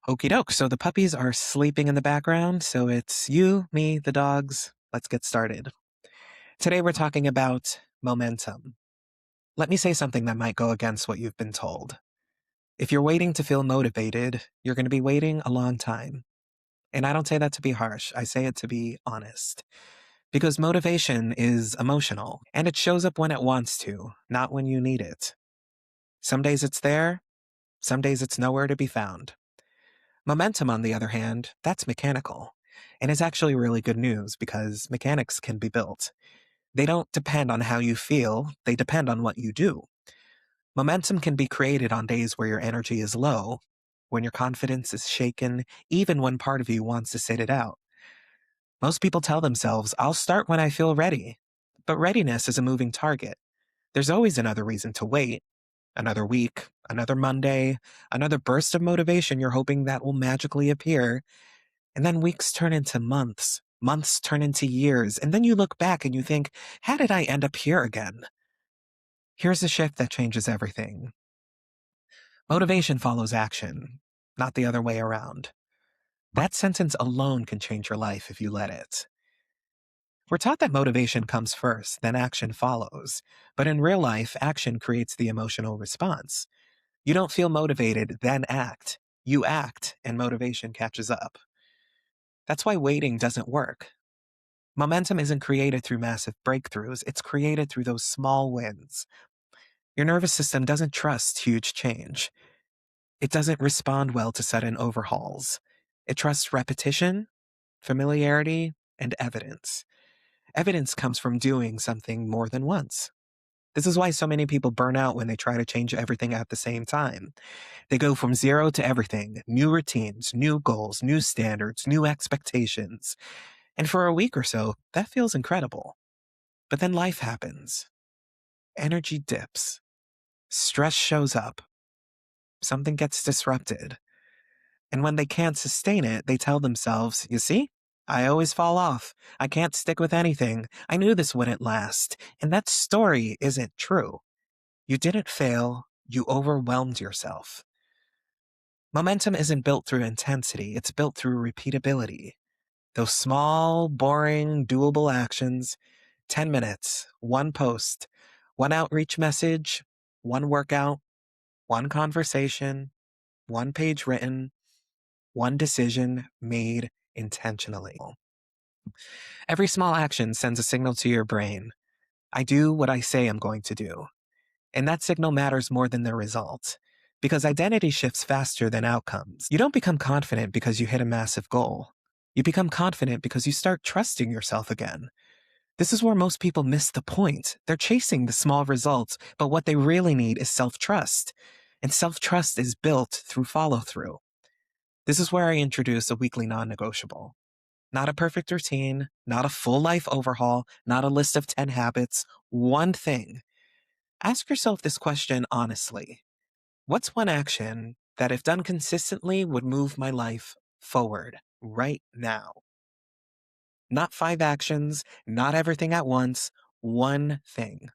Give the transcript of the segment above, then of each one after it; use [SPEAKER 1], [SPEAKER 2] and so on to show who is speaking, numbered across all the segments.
[SPEAKER 1] Okie doke. So the puppies are sleeping in the background. So it's you, me, the dogs. Let's get started. Today we're talking about momentum. Let me say something that might go against what you've been told. If you're waiting to feel motivated, you're going to be waiting a long time. And I don't say that to be harsh. I say it to be honest. Because motivation is emotional and it shows up when it wants to, not when you need it. Some days it's there, some days it's nowhere to be found. Momentum, on the other hand, that's mechanical. And it's actually really good news because mechanics can be built. They don't depend on how you feel, they depend on what you do. Momentum can be created on days where your energy is low, when your confidence is shaken, even when part of you wants to sit it out. Most people tell themselves, I'll start when I feel ready. But readiness is a moving target. There's always another reason to wait. Another week, another Monday, another burst of motivation you're hoping that will magically appear. And then weeks turn into months, months turn into years, and then you look back and you think, how did I end up here again? Here's a shift that changes everything. Motivation follows action, not the other way around. That sentence alone can change your life if you let it. We're taught that motivation comes first, then action follows. But in real life, action creates the emotional response. You don't feel motivated, then act. You act, and motivation catches up. That's why waiting doesn't work. Momentum isn't created through massive breakthroughs, it's created through those small wins. Your nervous system doesn't trust huge change. It doesn't respond well to sudden overhauls. It trusts repetition, familiarity, and evidence. Evidence comes from doing something more than once. This is why so many people burn out when they try to change everything at the same time. They go from zero to everything, new routines, new goals, new standards, new expectations. And for a week or so, that feels incredible. But then life happens. Energy dips. Stress shows up. Something gets disrupted. And when they can't sustain it, they tell themselves, you see, I always fall off. I can't stick with anything. I knew this wouldn't last. And that story isn't true. You didn't fail. You overwhelmed yourself. Momentum isn't built through intensity. It's built through repeatability. Those small, boring, doable actions, 10 minutes, one post, one outreach message, one workout, one conversation, one page written, one decision made intentionally. Every small action sends a signal to your brain. I do what I say I'm going to do. And that signal matters more than the result. Because identity shifts faster than outcomes. You don't become confident because you hit a massive goal. You become confident because you start trusting yourself again. This is where most people miss the point. They're chasing the small results, but what they really need is self-trust. And self-trust is built through follow-through. This is where I introduce a weekly non-negotiable. Not a perfect routine, not a full life overhaul, not a list of 10 habits, one thing. Ask yourself this question honestly. What's one action that, if done consistently, would move my life forward right now? Not 5 actions, not everything at once, one thing.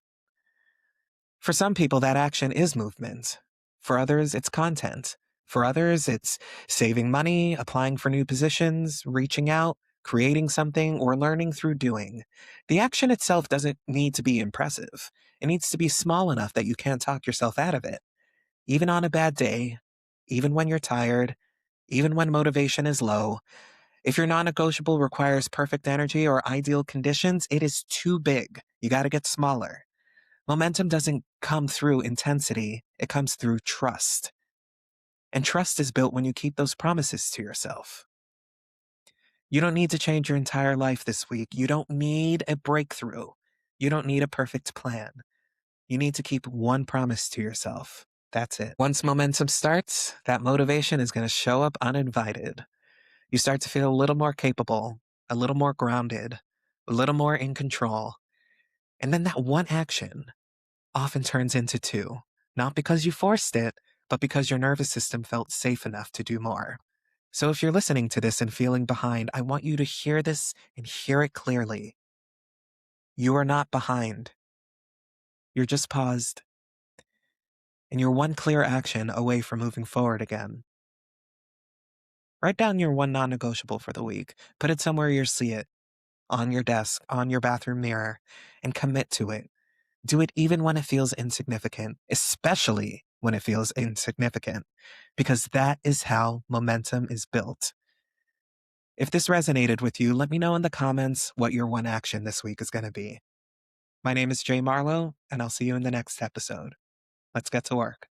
[SPEAKER 1] For some people, that action is movement. For others, it's content. For others, it's saving money, applying for new positions, reaching out, creating something, or learning through doing. The action itself doesn't need to be impressive. It needs to be small enough that you can't talk yourself out of it. Even on a bad day, even when you're tired, even when motivation is low, if your non-negotiable requires perfect energy or ideal conditions, it is too big. You got to get smaller. Momentum doesn't come through intensity, it comes through trust. And trust is built when you keep those promises to yourself. You don't need to change your entire life this week. You don't need a breakthrough. You don't need a perfect plan. You need to keep one promise to yourself. That's it. Once momentum starts, that motivation is going to show up uninvited. You start to feel a little more capable, a little more grounded, a little more in control. And then that one action often turns into 2, not because you forced it, but because your nervous system felt safe enough to do more. So if you're listening to this and feeling behind, I want you to hear this and hear it clearly. You are not behind. You're just paused. And you're one clear action away from moving forward again. Write down your one non negotiable for the week. Put it somewhere you'll see it, on your desk, on your bathroom mirror, and commit to it. Do it even when it feels insignificant, especially when it feels insignificant, because that is how momentum is built. If this resonated with you, let me know in the comments what your one action this week is going to be. My name is Jay Marlowe, and I'll see you in the next episode. Let's get to work.